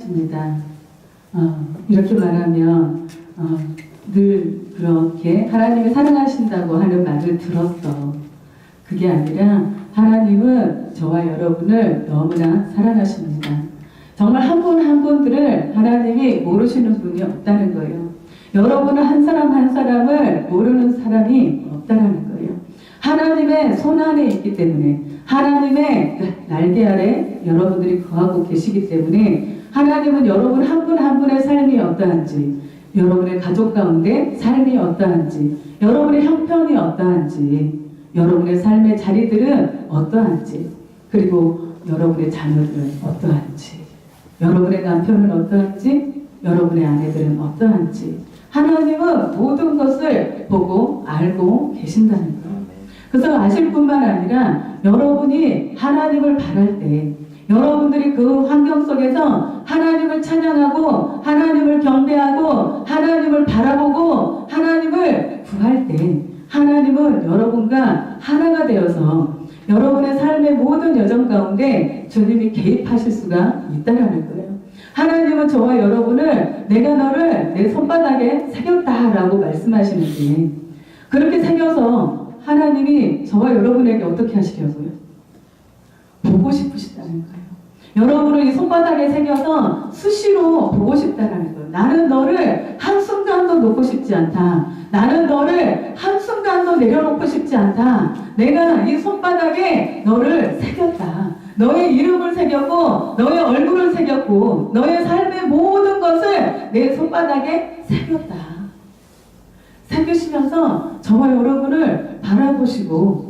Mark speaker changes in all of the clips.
Speaker 1: 사랑하십니다. 이렇게 말하면 늘 그렇게 하나님이 사랑하신다고 하는 말을 들었어. 그게 아니라 하나님은 저와 여러분을 너무나 사랑하십니다. 정말 한 분 한 분들을 하나님이 모르시는 분이 없다는 거예요. 여러분은 한 사람 한 사람을 모르는 사람이 없다는 거예요. 하나님의 손 안에 있기 때문에, 하나님의 날개 아래 여러분들이 거하고 계시기 때문에, 하나님은 여러분 한 분 한 분의 삶이 어떠한지, 여러분의 가족 가운데 삶이 어떠한지, 여러분의 형편이 어떠한지, 여러분의 삶의 자리들은 어떠한지, 그리고 여러분의 자녀들은 어떠한지, 여러분의 남편은 어떠한지, 여러분의 아내들은 어떠한지, 하나님은 모든 것을 보고 알고 계신다는 거예요. 그래서 아실 뿐만 아니라 여러분이 하나님을 바랄 때, 여러분들이 그 환경 속에서 하나님을 찬양하고 하나님을 경배하고 하나님을 바라보고 하나님을 구할 때, 하나님은 여러분과 하나가 되어서 여러분의 삶의 모든 여정 가운데 주님이 개입하실 수가 있다는 거예요. 하나님은 저와 여러분을 내가 너를 내 손바닥에 새겼다라고 말씀하시는데, 그렇게 새겨서 하나님이 저와 여러분에게 어떻게 하시려고요? 보고 싶으시다는 거예요. 여러분을 이 손바닥에 새겨서 수시로 보고 싶다는 거예요. 나는 너를 한순간도 놓고 싶지 않다. 나는 너를 한순간도 내려놓고 싶지 않다. 내가 이 손바닥에 너를 새겼다. 너의 이름을 새겼고 너의 얼굴을 새겼고 너의 삶의 모든 것을 내 손바닥에 새겼다. 새기시면서 저와 여러분을 바라보시고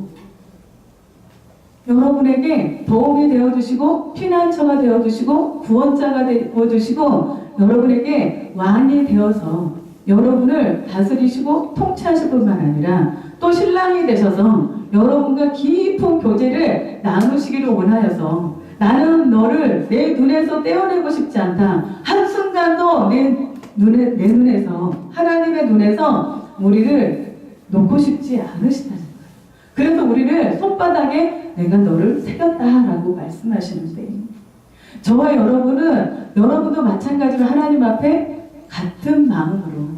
Speaker 1: 여러분에게 도움이 되어주시고 피난처가 되어주시고 구원자가 되어주시고 여러분에게 왕이 되어서 여러분을 다스리시고 통치하실 뿐만 아니라 또 신랑이 되셔서 여러분과 깊은 교제를 나누시기를 원하여서 나는 너를 내 눈에서 떼어내고 싶지 않다. 한순간도 내 눈에서 하나님의 눈에서 우리를 놓고 싶지 않으시다는 거예요. 그래서 우리를 손바닥에 내가 너를 새겼다라고 말씀하시는데 저와 여러분도 마찬가지로 하나님 앞에 같은 마음으로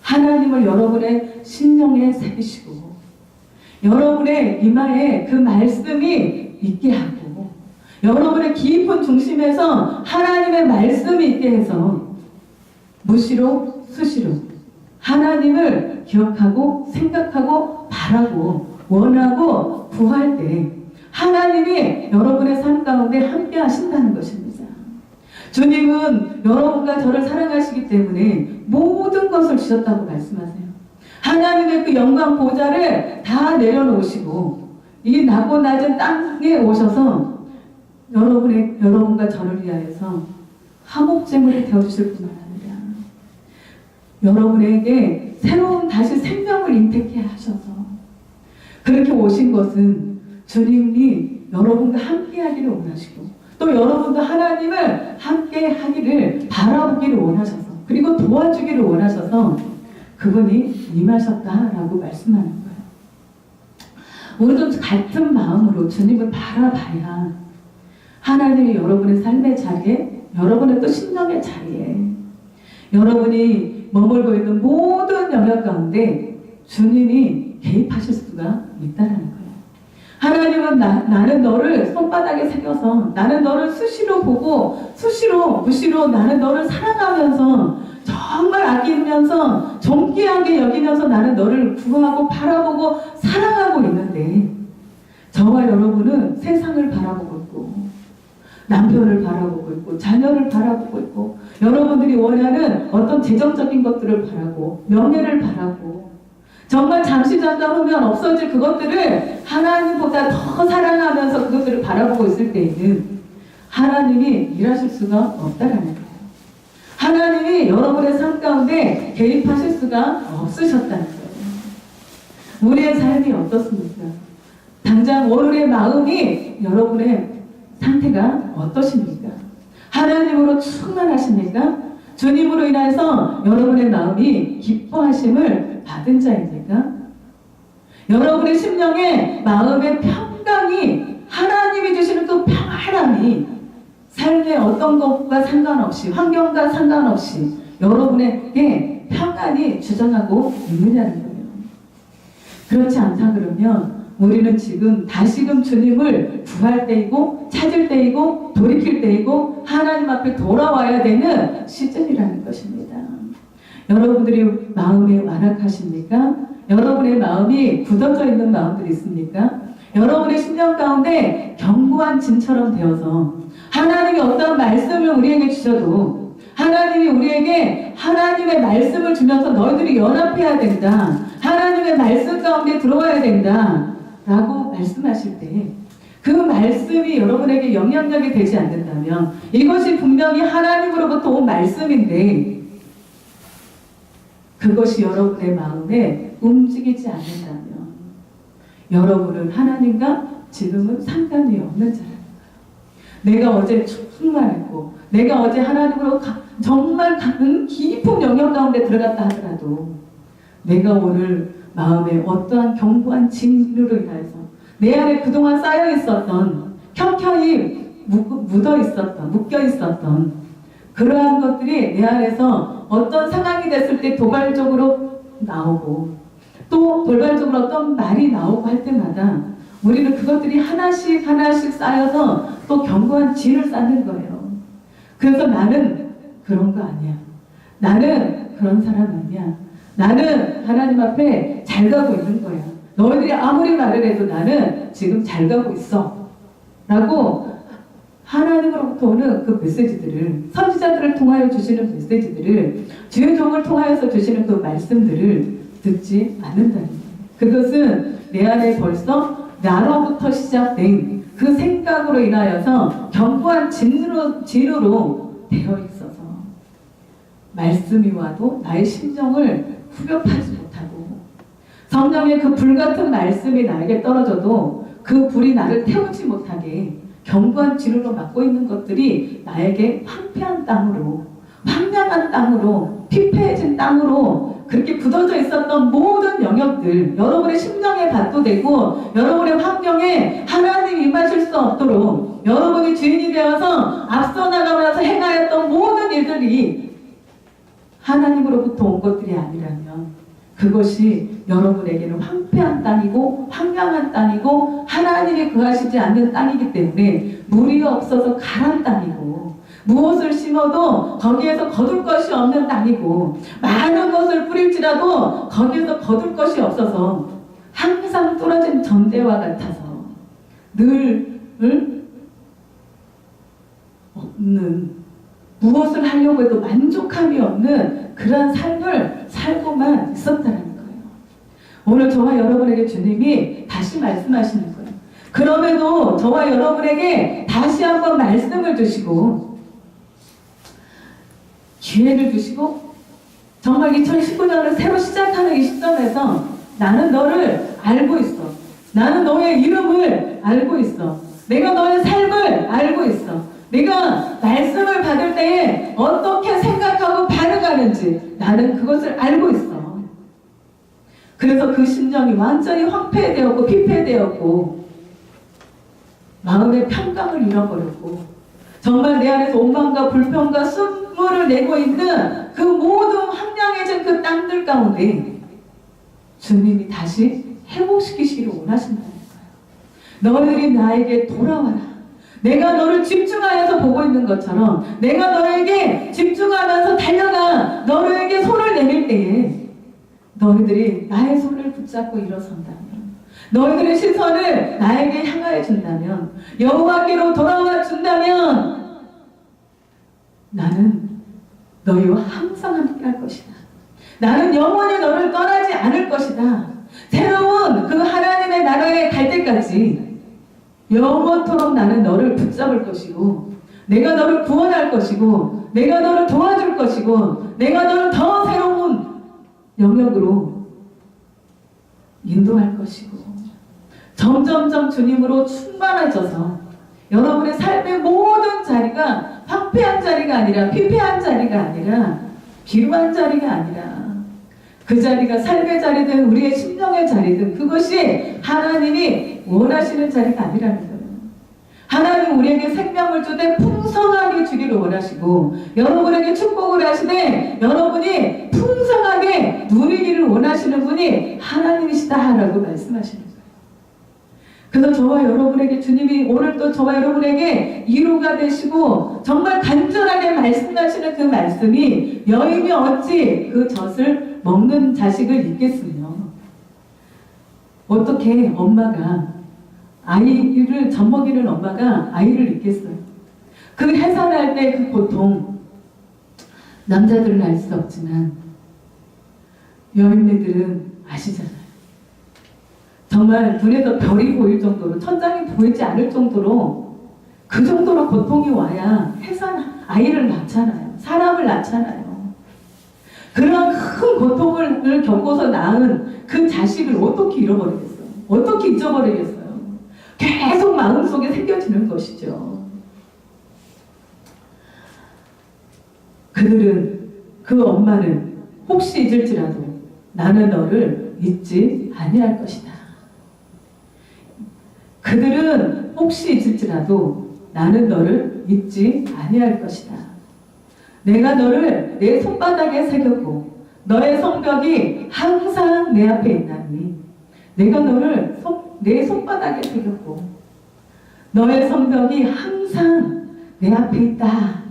Speaker 1: 하나님을 여러분의 심령에 새기시고 여러분의 이마에 그 말씀이 있게 하고 여러분의 깊은 중심에서 하나님의 말씀이 있게 해서 무시로 수시로 하나님을 기억하고 생각하고 바라고 원하고 구할 때 하나님이 여러분의 삶 가운데 함께 하신다는 것입니다. 주님은 여러분과 저를 사랑하시기 때문에 모든 것을 주셨다고 말씀하세요. 하나님의 그 영광 보좌를 다 내려놓으시고 이 낮고 낮은 땅에 오셔서 여러분과 저를 위하여서 화목제물이 되어주실 뿐만 아니라 여러분에게 새로운 다시 생명을 인택해 하셔서 그렇게 오신 것은 주님이 여러분과 함께 하기를 원하시고 또 여러분도 하나님을 함께 하기를 바라보기를 원하셔서 그리고 도와주기를 원하셔서 그분이 임하셨다라고 말씀하는 거예요. 우리도 같은 마음으로 주님을 바라봐야 하나님이 여러분의 삶의 자리에 여러분의 또 신령의 자리에 여러분이 머물고 있는 모든 영역 가운데 주님이 개입하실 수가 있다는 거예요. 하나님은 나는 너를 손바닥에 새겨서 나는 너를 수시로 보고 수시로 무시로 나는 너를 사랑하면서 정말 아끼면서 존귀하게 여기면서 나는 너를 구하고 바라보고 사랑하고 있는데 저와 여러분은 세상을 바라보고 있고 남편을 바라보고 있고 자녀를 바라보고 있고 여러분들이 원하는 어떤 재정적인 것들을 바라고 명예를 바라고 정말 잠시 잠깐 후면 없어질 그것들을 하나님보다 더 사랑하면서 그것들을 바라보고 있을 때에는 하나님이 일하실 수가 없다라는 거예요. 하나님이 여러분의 삶 가운데 개입하실 수가 없으셨다는 거예요. 우리의 삶이 어떻습니까? 당장 오늘의 마음이 여러분의 상태가 어떠십니까? 하나님으로 충만하십니까? 주님으로 인해서 여러분의 마음이 기뻐하심을 받은 자입니까? 여러분의 심령에 마음의 평강이 하나님이 주시는 그 평안함이 삶의 어떤 것과 상관없이, 환경과 상관없이 여러분에게 평안이 주장하고 있느냐는 거예요. 그렇지 않다 그러면 우리는 지금 다시금 주님을 구할 때이고 찾을 때이고 돌이킬 때이고 하나님 앞에 돌아와야 되는 시즌이라는 것입니다. 여러분들이 마음이 완악하십니까? 여러분의 마음이 굳어져 있는 마음들이 있습니까? 여러분의 심령 가운데 견고한 진처럼 되어서 하나님이 어떤 말씀을 우리에게 주셔도 하나님이 우리에게 하나님의 말씀을 주면서 너희들이 연합해야 된다. 하나님의 말씀 가운데 들어와야 된다. 라고 말씀하실 때 그 말씀이 여러분에게 영향력이 되지 않는다면 이것이 분명히 하나님으로부터 온 말씀인데 그것이 여러분의 마음에 움직이지 않는다면 여러분은 하나님과 지금은 상관이 없는 자라는 거예요. 내가 어제 충만했고 내가 어제 하나님으로 정말 깊은 영역 가운데 들어갔다 하더라도 내가 오늘 마음에 어떠한 견고한 진으로 인하여서 내 안에 그동안 쌓여 있었던 켜켜이 묻어 있었던 묶여 있었던 그러한 것들이 내 안에서 어떤 상황이 됐을 때 도발적으로 나오고 또 돌발적으로 어떤 말이 나오고 할 때마다 우리는 그것들이 하나씩 하나씩 쌓여서 또 견고한 진을 쌓는 거예요. 그래서 나는 그런 거 아니야. 나는 그런 사람 아니야. 나는 하나님 앞에 잘 가고 있는 거야. 너희들이 아무리 말을 해도 나는 지금 잘 가고 있어. 라고 하나님으로부터 오는 그 메시지들을 선지자들을 통하여 주시는 메시지들을 주의 종을 통하여서 주시는 그 말씀들을 듣지 않는다는 거예요. 그것은 내 안에 벌써 나로부터 시작된 그 생각으로 인하여서 견고한 진으로 되어 있어서 말씀이 와도 나의 심정을 후벼파지 못하고 성령의 그 불같은 말씀이 나에게 떨어져도 그 불이 나를 태우지 못하게 견고한 진으로 막고 있는 것들이 나에게 황폐한 땅으로 황량한 땅으로 피폐해진 땅으로 그렇게 굳어져 있었던 모든 영역들 여러분의 심령에 받도되고 여러분의 환경에 하나님이 임하실 수 없도록 여러분이 주인이 되어서 앞서 나가면서 행하였던 모든 일들이 하나님으로부터 온 것들이 아니라면 그것이 여러분에게는 황폐한 땅이고 황량한 땅이고 하나님이 거하시지 않는 땅이기 때문에 물이 없어서 가란 땅이고 무엇을 심어도 거기에서 거둘 것이 없는 땅이고 많은 것을 뿌릴지라도 거기에서 거둘 것이 없어서 항상 뚫어진 전대와 같아서 늘 없는 무엇을 하려고 해도 만족함이 없는 그런 삶을 살고만 있었다는 거예요. 오늘 저와 여러분에게 주님이 다시 말씀하시는 거예요. 그럼에도 저와 여러분에게 다시 한번 말씀을 주시고 기회를 주시고 정말 2019년을 새로 시작하는 이 시점에서 나는 너를 알고 있어. 나는 너의 이름을 알고 있어. 내가 너의 삶을 알고 있어. 내가 말씀을 받을 때에 어떻게 생각하고 반응하는지 나는 그것을 알고 있어. 그래서 그 심령이 완전히 황폐되었고 피폐되었고 마음의 평강을 잃어버렸고 정말 내 안에서 오만과 불평과 숨물을 내고 있는 그 모든 황량해진 그 땅들 가운데 주님이 다시 회복시키시기를 원하신다는 거예요. 너희들이 나에게 돌아와라. 내가 너를 집중하여서 보고 있는 것처럼 내가 너에게 집중하면서 달려가 너에게 손을 내밀 때에 너희들이 나의 손을 붙잡고 일어선다면 너희들의 시선을 나에게 향하여 준다면 여호와께로 돌아와 준다면 나는 너희와 항상 함께 할 것이다. 나는 영원히 너를 떠나지 않을 것이다. 새로운 그 하나님의 나라에 갈 때까지 영원토록 나는 너를 붙잡을 것이고 내가 너를 구원할 것이고 내가 너를 도와줄 것이고 내가 너를 더 새로운 영역으로 인도할 것이고 점점점 주님으로 충만해져서 여러분의 삶의 모든 자리가 황폐한 자리가 아니라 피폐한 자리가 아니라 비루한 자리가 아니라 그 자리가 삶의 자리든 우리의 심령의 자리든 그것이 하나님이 원하시는 자리가 아니라는 거예요. 하나님 우리에게 생명을 주되 풍성하게 주기를 원하시고 여러분에게 축복을 하시되 여러분이 풍성하게 누리기를 원하시는 분이 하나님이시다라고 말씀하시는 거예요. 그래서 저와 여러분에게 주님이 오늘 또 저와 여러분에게 위로가 되시고 정말 간절하게 말씀하시는 그 말씀이 여인이 어찌 그 젖을 먹는 자식을 잊겠으며 어떻게 엄마가 아이를 젖먹이는 엄마가 아이를 잊겠어요. 그 해산할 때 그 고통 남자들은 알 수 없지만 여인네들은 아시잖아요. 정말 눈에서 별이 보일 정도로 천장이 보이지 않을 정도로 그 정도로 고통이 와야 아이를 낳잖아요. 사람을 낳잖아요. 그런 큰 고통을 겪어서 낳은 그 자식을 어떻게 잃어버리겠어요? 어떻게 잊어버리겠어요? 계속 마음속에 새겨지는 것이죠. 그 엄마는 혹시 잊을지라도 나는 너를 잊지 아니할 것이다. 그들은 혹시 잊을지라도 나는 너를 잊지 아니할 것이다. 내가 너를 내 손바닥에 새겼고 너의 성벽이 항상 내 앞에 있나니 내가 너를 내 손바닥에 새겼고 너의 성벽이 항상 내 앞에 있다.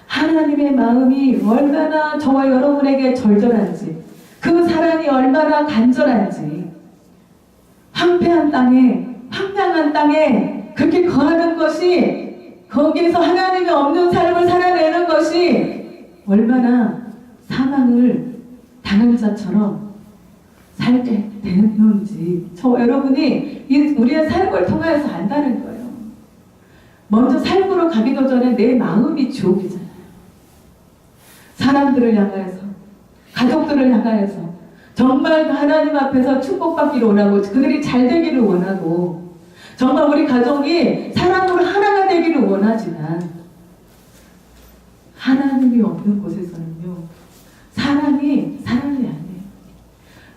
Speaker 1: 하나님의 마음이 얼마나 저와 여러분에게 절절한지 그 사랑이 얼마나 간절한지 황폐한 땅에 황량한 땅에 그렇게 거하는 것이 거기에서 하나님이 없는 삶을 살아내는 것이 얼마나 사망을 당한 자처럼 살게 되는지 저와 여러분이 우리의 삶을 통하여서 안다는 거예요. 먼저 삶으로 가기도 전에 내 마음이 지옥이잖아요. 사람들을 향하여서 가족들을 향하여서 정말 하나님 앞에서 축복받기를 원하고 그들이 잘 되기를 원하고 정말 우리 가정이 사랑으로 하나가 되기를 원하지만 하나님이 없는 곳에서는요 사랑이 아니에요.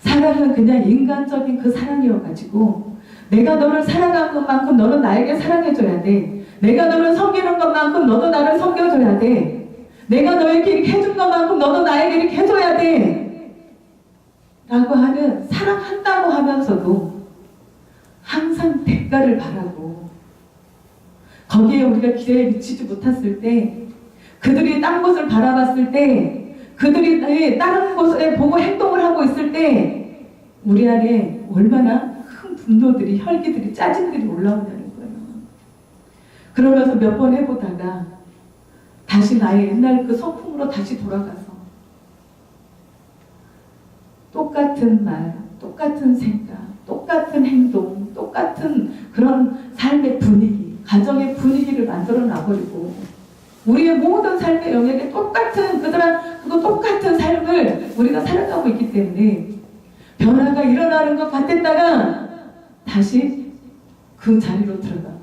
Speaker 1: 사랑은 그냥 인간적인 그 사랑이어가지고 내가 너를 사랑한 것만큼 너는 나에게 사랑해줘야 돼. 내가 너를 섬기는 것만큼 너도 나를 섬겨줘야 돼. 내가 너에게 이렇게 해준 것만큼 너도 나에게 이렇게 해줘야 돼. 라고 하는 사랑한다고 하면서도 항상 대가를 바라고 거기에 우리가 기대에 미치지 못했을 때 그들이 딴 곳을 바라봤을 때 그들이 다른 곳에 보고 행동을 하고 있을 때 우리 안에 얼마나 큰 분노들이 혈기들이 짜증들이 올라온다는 거예요. 그러면서 몇 번 해보다가 다시 나의 옛날 그 성품으로 다시 돌아가서 똑같은 말, 똑같은 생각, 똑같은 행동, 똑같은 그런 삶의 분위기, 가정의 분위기를 만들어 놔버리고 우리의 모든 삶의 영역에 똑같은 똑같은 삶을 우리가 살아가고 있기 때문에 변화가 일어나는 것 같았다가 다시 그 자리로 들어가고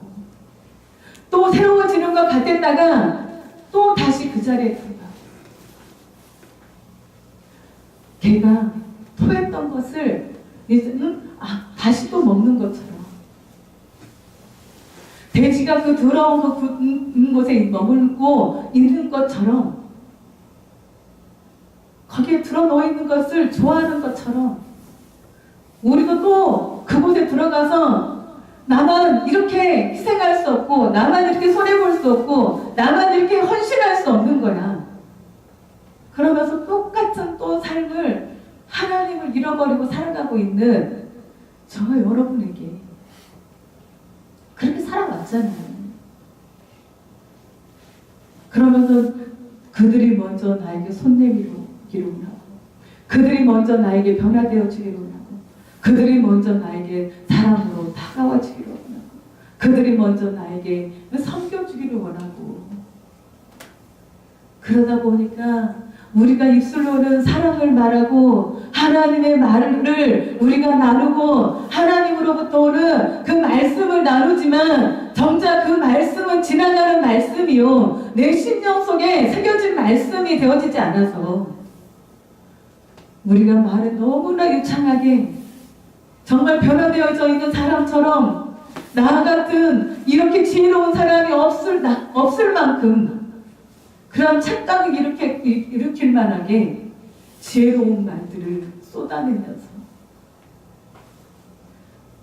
Speaker 1: 또 새로워지는 것 같았다가 또 다시 그 자리에 들어가고 걔가 토했던 것을 이제는 다시 또 먹는 것처럼 돼지가 그 더러운 그 굳은 곳에 머물고 있는 것처럼 거기에 들어놓여 있는 것을 좋아하는 것처럼 우리도 또 그곳에 들어가서 나만 이렇게 희생할 수 없고 나만 이렇게 손해볼 수 없고 나만 이렇게 헌신할 수 없는 거야. 그러면서 똑같은 또 삶을 하나님을 잃어버리고 살아가고 있는 저와 여러분에게 그렇게 살아왔잖아요. 그러면서 그들이 먼저 나에게 손 내밀기를 원하고 그들이 먼저 나에게 변화되어지기를 원하고 그들이 먼저 나에게 사랑으로 다가와주기를 원하고 그들이 먼저 나에게 섬겨주기를 원하고 그러다 보니까 우리가 입술로는 사랑을 말하고 하나님의 말을 우리가 나누고 하나님으로부터 오는 그 말씀을 나누지만 정작 그 말씀은 지나가는 말씀이요 내 심령 속에 새겨진 말씀이 되어지지 않아서 우리가 말을 너무나 유창하게 정말 변화되어져 있는 사람처럼 나 같은 이렇게 지혜로운 사람이 없을 만큼 그런 착각을 일으킬 만하게 지혜로운 말들을 쏟아내면서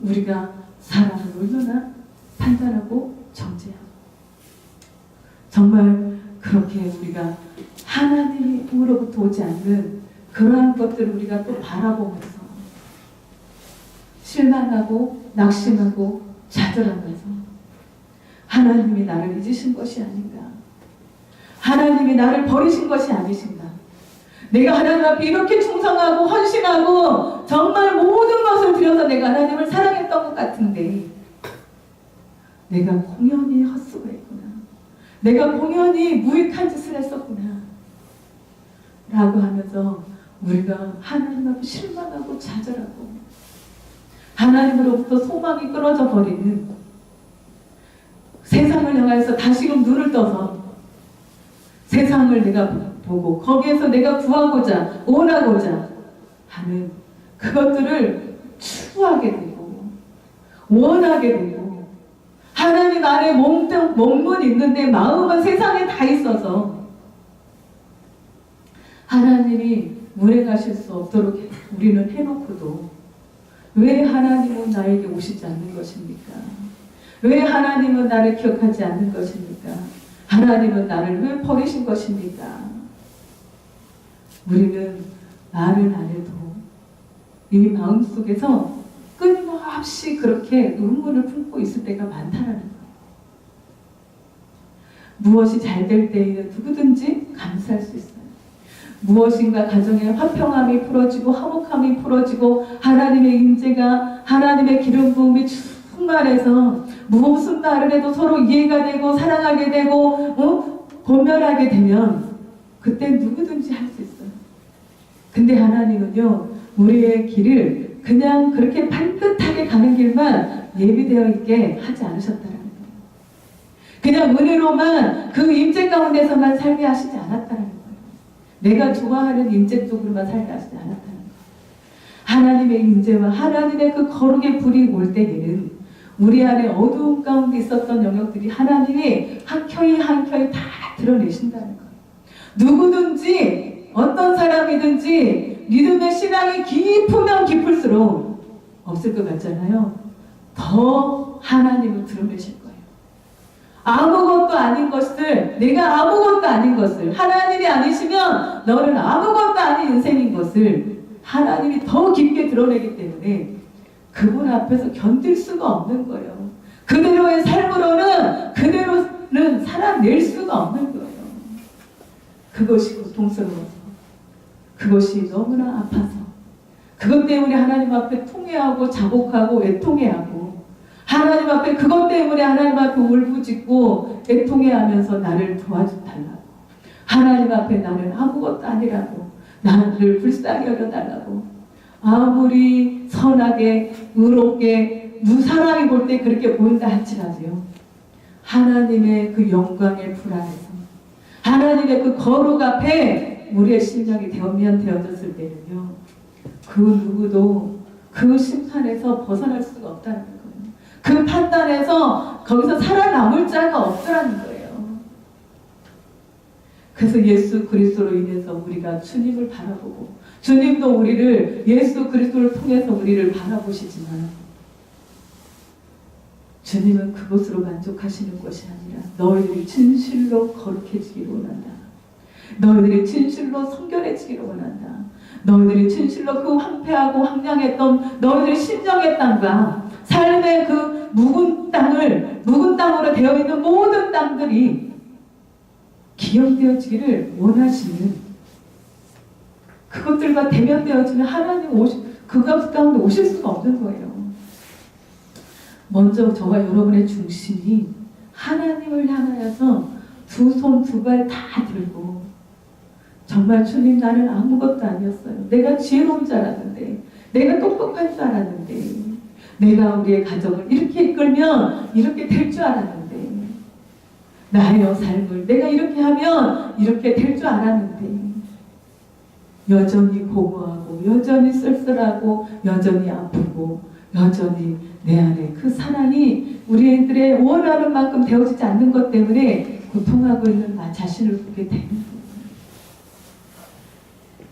Speaker 1: 우리가 사람을 얼마나 판단하고 정죄하고 정말 그렇게 우리가 하나님으로부터 오지 않는 그러한 것들을 우리가 또 바라보면서 실망하고 낙심하고 좌절하면서 하나님이 나를 잊으신 것이 아닌가, 하나님이 나를 버리신 것이 아니신가, 내가 하나님 앞에 이렇게 충성하고 헌신하고 정말 모든 것을 들여서 내가 하나님을 사랑했던 것 같은데 내가 공연히 헛수고했구나, 내가 공연히 무익한 짓을 했었구나 라고 하면서 우리가 하나님 앞에 실망하고 좌절하고 하나님으로부터 소망이 끊어져 버리는, 세상을 향해서 다시금 눈을 떠서 세상을 내가 보고 거기에서 내가 구하고자 원하고자 하는 그것들을 추구하게 되고 원하게 되고 하나님 안에 몸은 있는데 마음은 세상에 다 있어서 하나님이 운행하실 수 없도록 우리는 해놓고도 왜 하나님은 나에게 오시지 않는 것입니까? 왜 하나님은 나를 기억하지 않는 것입니까? 하나님은 나를 왜 버리신 것입니까? 우리는 말을 안 해도 이 마음속에서 끊임없이 그렇게 의문을 품고 있을 때가 많다는 거예요. 무엇이 잘 될 때에는 누구든지 감사할 수 있어요. 무엇인가 가정에 화평함이 풀어지고 화목함이 풀어지고 하나님의 임재가, 하나님의 기름 부음이 충만해서 무슨 말을 해도 서로 이해가 되고 사랑하게 되고 공멸하게 되면 그때 누구든지 할 수 있어요. 근데 하나님은요, 우리의 길을 그냥 그렇게 반듯하게 가는 길만 예비되어 있게 하지 않으셨다는 거예요. 그냥 은혜로만 그 임재 가운데서만 살게 하시지 않았다는 거예요. 내가 좋아하는 임재 쪽으로만 살게 하시지 않았다는 거예요. 하나님의 임재와 하나님의 그 거룩의 불이 올 때에는 우리 안에 어두운 가운데 있었던 영역들이 하나님이 한켜이 다 드러내신다는 거예요. 누구든지 어떤 사람이든지 믿음의 신앙이 깊으면 깊을수록 없을 것 같잖아요. 더 하나님을 드러내실 거예요. 아무것도 아닌 것을, 내가 아무것도 아닌 것을, 하나님이 아니시면 너는 아무것도 아닌 인생인 것을 하나님이 더 깊게 드러내기 때문에 그분 앞에서 견딜 수가 없는 거예요. 그대로의 삶으로는 그대로는 살아낼 수가 없는 거예요. 그것이 고통스러워서, 그것이 너무나 아파서, 그것 때문에 하나님 앞에 통회하고 자복하고 애통해하고, 하나님 앞에 그것 때문에 하나님 앞에 울부짖고 애통해하면서 나를 도와달라고, 하나님 앞에 나는 아무것도 아니라고, 나를 불쌍히 여겨달라고, 아무리 선하게 의롭게 사람이 볼 때 그렇게 보인다 할지라도요, 하나님의 그 영광의 불 안에서 하나님의 그 거룩 앞에 우리의 심령이 되어졌을 때는요, 그 누구도 그 심판에서 벗어날 수가 없다는 거예요. 그 판단에서 거기서 살아남을 자가 없더라는 거예요. 그래서 예수 그리스도로 인해서 우리가 주님을 바라보고, 주님도 우리를 예수 그리스도를 통해서 우리를 바라보시지만 주님은 그것으로 만족하시는 것이 아니라 너희들이 진실로 거룩해지기를 원한다. 너희들이 진실로 성결해지기를 원한다. 너희들이 진실로 그 황폐하고 황량했던 너희들의 심령의 땅과 삶의 그 묵은 땅으로 되어 있는 모든 땅들이 기억되어지기를 원하시는, 그것들과 대면되어지는 하나님 그것 가운데 오실 수가 없는 거예요. 먼저 저와 여러분의 중심이 하나님을 향하여서 두 손 두 발 다 들고, 정말 주님, 나는 아무것도 아니었어요. 내가 지혜로운 줄 알았는데, 내가 똑똑한 줄 알았는데, 내가 우리의 가정을 이렇게 이끌면 이렇게 될 줄 알았는데, 나의 삶을 내가 이렇게 하면 이렇게 될 줄 알았는데, 여전히 공허하고 여전히 쓸쓸하고 여전히 아프고 여전히 내 안에 그 사랑이 우리들의 원하는 만큼 되어지지 않는 것 때문에 고통하고 있는 나 자신을 보게 되는 거예요.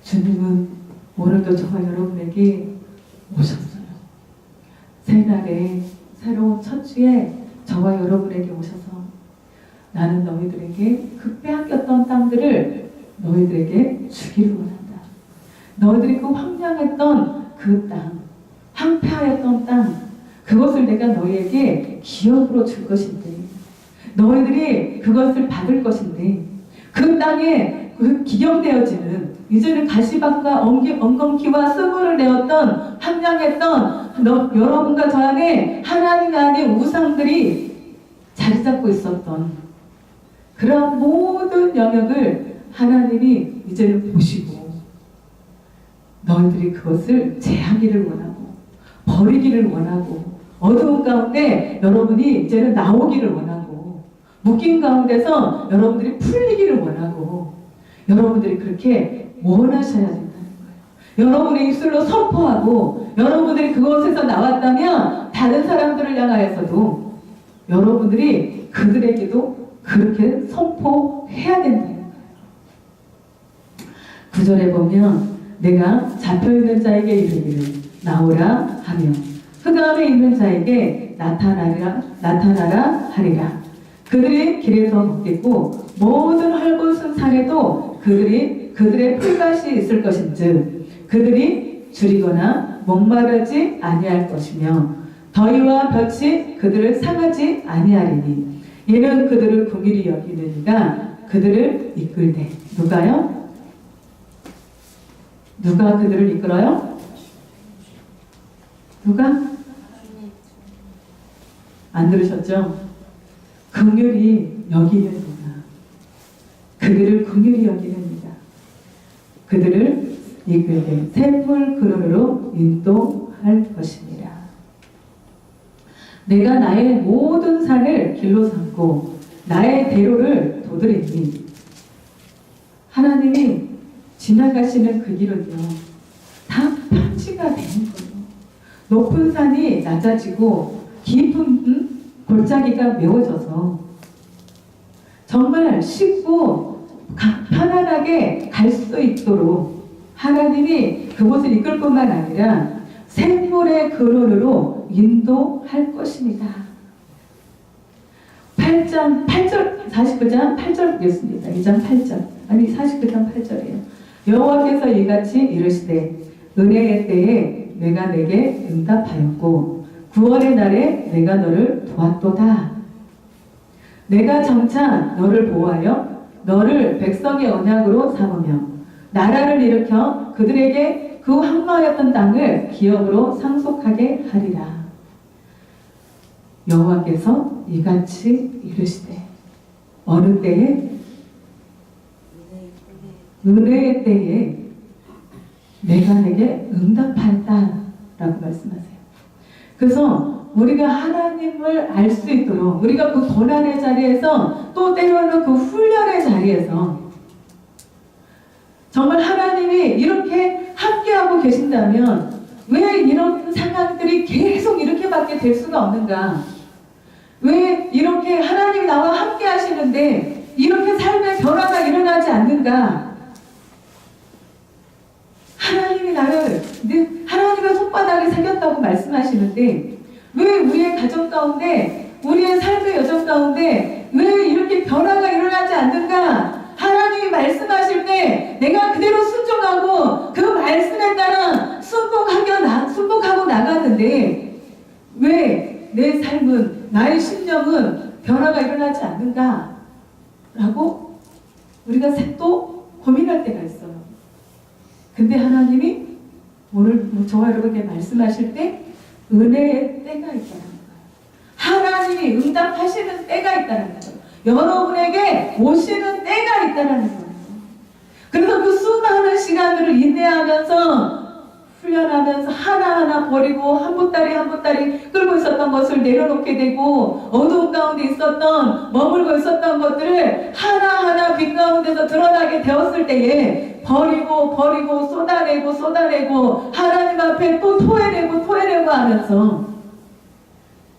Speaker 1: 주님은 오늘도 저와 여러분에게 오셨어요. 새날에 새로운 첫 주에 저와 여러분에게 오셔서 나는 너희들에게 그 빼앗겼던 땅들을 너희들에게 주기를 원한다. 너희들이 그 황량했던 그 땅, 황폐하였던 땅, 그것을 내가 너희에게 기업으로 줄 것인데 너희들이 그것을 받을 것인데 그 땅에 그 기경되어지는 이제는 가시밭과 엉겅퀴와 수고를 내었던 황량했던 여러분과 저 안에 하나님 안에 우상들이 자리 잡고 있었던 그런 모든 영역을 하나님이 이제는 보시고 너희들이 그것을 제하기를 원하고 버리기를 원하고 어두운 가운데 여러분이 이제는 나오기를 원하고 묶인 가운데서 여러분들이 풀리기를 원하고 여러분들이 그렇게 원하셔야 된다는 거예요. 여러분의 입술로 선포하고 여러분들이 그곳에서 나왔다면 다른 사람들을 향하여서도 여러분들이 그들에게도 그렇게 선포해야 된다는 거예요. 9절에 보면 내가 잡혀있는 자에게 이르기를 나오라 하며 그 다음에 있는 자에게 나타나라 하리라. 그들이 길에서 먹겠고 모든 헐벗은 산에도 그들의 풀밭이 있을 것인즉 그들이 줄이거나 목마르지 아니할 것이며 더위와 볕이 그들을 상하지 아니하리니 이는 그들을 긍휼히 여기는 이가 그들을 이끌되 누가요? 누가 그들을 이끌어요? 누가? 안 들으셨죠? 긍휼히 여기는 이가 그들을 긍휼히 여기는 이가 그들을 이끌되 샘물 그릇으로 인도할 것입니다. 내가 나의 모든 산을 길로 삼고 나의 대로를 도드리니 하나님이 지나가시는 그 길은요 다 평지가 되는 거예요. 높은 산이 낮아지고 깊은 골짜기가 메워져서 정말 쉽고 편안하게 갈 수 있도록 하나님이 그곳을 이끌 뿐만 아니라 샘물의 근원으로 인도할 것입니다. 8절 49장 8절 보겠습니다. 2장 8절 아니 49장 8절이에요. 여호와께서 이같이 이르시되 은혜의 때에 내가 내게 응답하였고 구원의 날에 내가 너를 도왔도다. 내가 정차 너를 보호하여 너를 백성의 언약으로 삼으며 나라를 일으켜 그들에게 그 황망하였던 땅을 기업으로 상속하게 하리라. 여호와께서 이같이 이르시되 어느 때에 은혜의 때에 내가 내게 응답한다라고 말씀하세요. 그래서 우리가 하나님을 알 수 있도록 우리가 그 고난의 자리에서 또 때로는 그 훈련의 자리에서 정말 하나님이 이렇게 함께하고 계신다면 왜 이런 상황들이 계속 이렇게밖에 될 수가 없는가? 왜 이렇게 하나님이 나와 함께 하시는데 이렇게 삶의 변화가 일어나지 않는가? 하나님이 나를 하나님의 손바닥에 새겼다고 말씀하시는데 왜 우리의 가정 가운데 우리의 삶의 여정 가운데 왜 이렇게 변화가 일어나지 않는가? 하나님이 말씀하실 때 내가 그대로 순종하고 그 말씀에 따라 순복하고 나갔는데 왜 내 삶은 나의 심령은 변화가 일어나지 않는가? 라고 우리가 또 고민할 때가 있어요. 근데 하나님이 오늘 저와 여러분께 말씀하실 때 은혜의 때가 있다는 거예요. 하나님이 응답하시는 때가 있다는 거예요. 여러분에게 오시는 때가 있다는 거예요. 그래서 그 수많은 시간들을 인내하면서 훈련하면서 하나하나 버리고 한 보따리 한 보따리 끌고 있었던 것을 내려놓게 되고 어두운 가운데 있었던 머물고 있었던 것들을 하나하나 빛 가운데서 속에서 드러나게 되었을 때에 버리고 쏟아내고 하나님 앞에 또 토해내고 하면서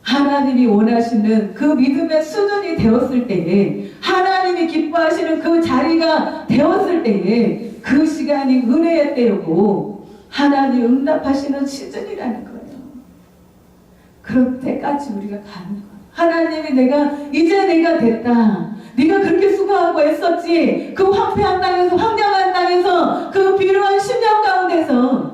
Speaker 1: 하나님이 원하시는 그 믿음의 수준이 되었을 때에, 하나님이 기뻐하시는 그 자리가 되었을 때에 그 시간이 은혜의 때이고 하나님 응답하시는 시즌이라는 거예요. 그럴 때까지 우리가 가는 거예요. 하나님이 이제 내가 됐다. 네가 그렇게 수고하고 애썼지. 그 황폐한 땅에서, 황량한 땅에서, 그 비루한 10년 가운데서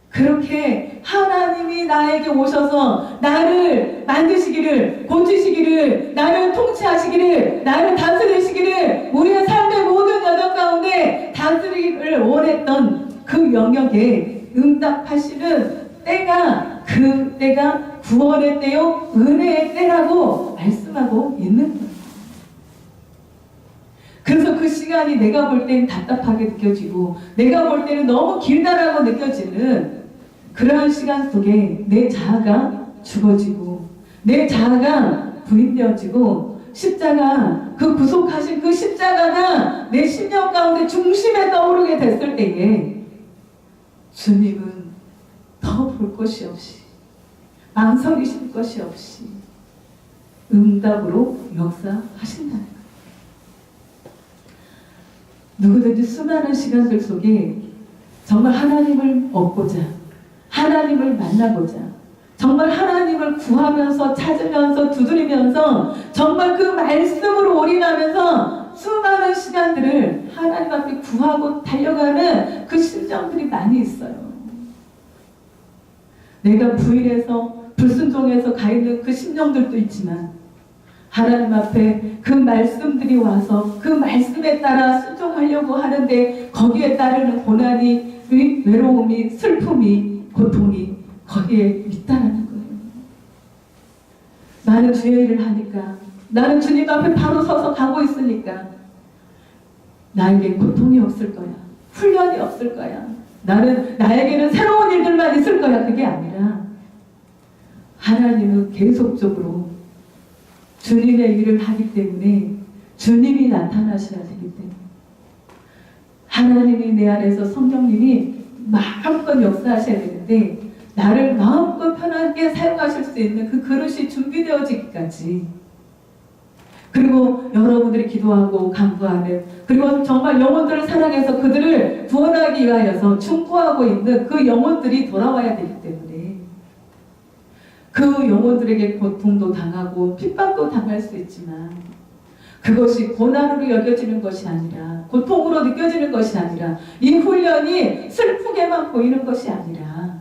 Speaker 1: 그렇게 하나님이 나에게 오셔서 나를 만드시기를, 고치시기를, 나를 통치하시기를, 나를 다스리시기를, 우리의 삶의 모든 여정 가운데 다스리기를 원했던 그 영역에 응답하시는 때가, 그 때가 구원의 때요 은혜의 때라고 말씀하고 있는 거예요. 그래서 그 시간이 내가 볼 때는 답답하게 느껴지고, 내가 볼 때는 너무 길다라고 느껴지는 그러한 시간 속에 내 자아가 죽어지고, 내 자아가 부인되어지고, 십자가, 그 구속하신 그 십자가가 내 심령 가운데 중심에 떠오르게 됐을 때에 주님은 더 볼 것이 없이, 망설이실 것이 없이 응답으로 역사하신다는 거예요. 누구든지 수많은 시간들 속에 정말 하나님을 얻고자, 하나님을 만나고자, 정말 하나님을 구하면서, 찾으면서, 두드리면서, 정말 그 말씀으로 올인하면서 수많은 시간들을 하나님 앞에 구하고 달려가는 그 심정들이 많이 있어요. 내가 부인해서, 불순종해서 가 있는 그 심령들도 있지만, 하나님 앞에 그 말씀들이 와서 그 말씀에 따라 순종하려고 하는데 거기에 따르는 고난이, 외로움이, 슬픔이, 고통이 거기에 있다라는 거예요. 나는 주의 일을 하니까, 나는 주님 앞에 바로 서서 가고 있으니까 나에게 고통이 없을 거야, 훈련이 없을 거야, 나에게는 새로운 일들만 있을 거야. 그게 아니라 하나님은 계속적으로 주님의 일을 하기 때문에 주님이 나타나셔야 되기 때문에, 하나님이 내 안에서, 성령님이 마음껏 역사하셔야 되는데, 나를 마음껏 편하게 사용하실 수 있는 그 그릇이 준비되어지기까지, 그리고 여러분들이 기도하고 간구하는, 그리고 정말 영혼들을 사랑해서 그들을 구원하기 위하여서 충고하고 있는 그 영혼들이 돌아와야 되기 때문에, 그 영혼들에게 고통도 당하고 핍박도 당할 수 있지만 그것이 고난으로 여겨지는 것이 아니라, 고통으로 느껴지는 것이 아니라, 이 훈련이 슬프게만 보이는 것이 아니라,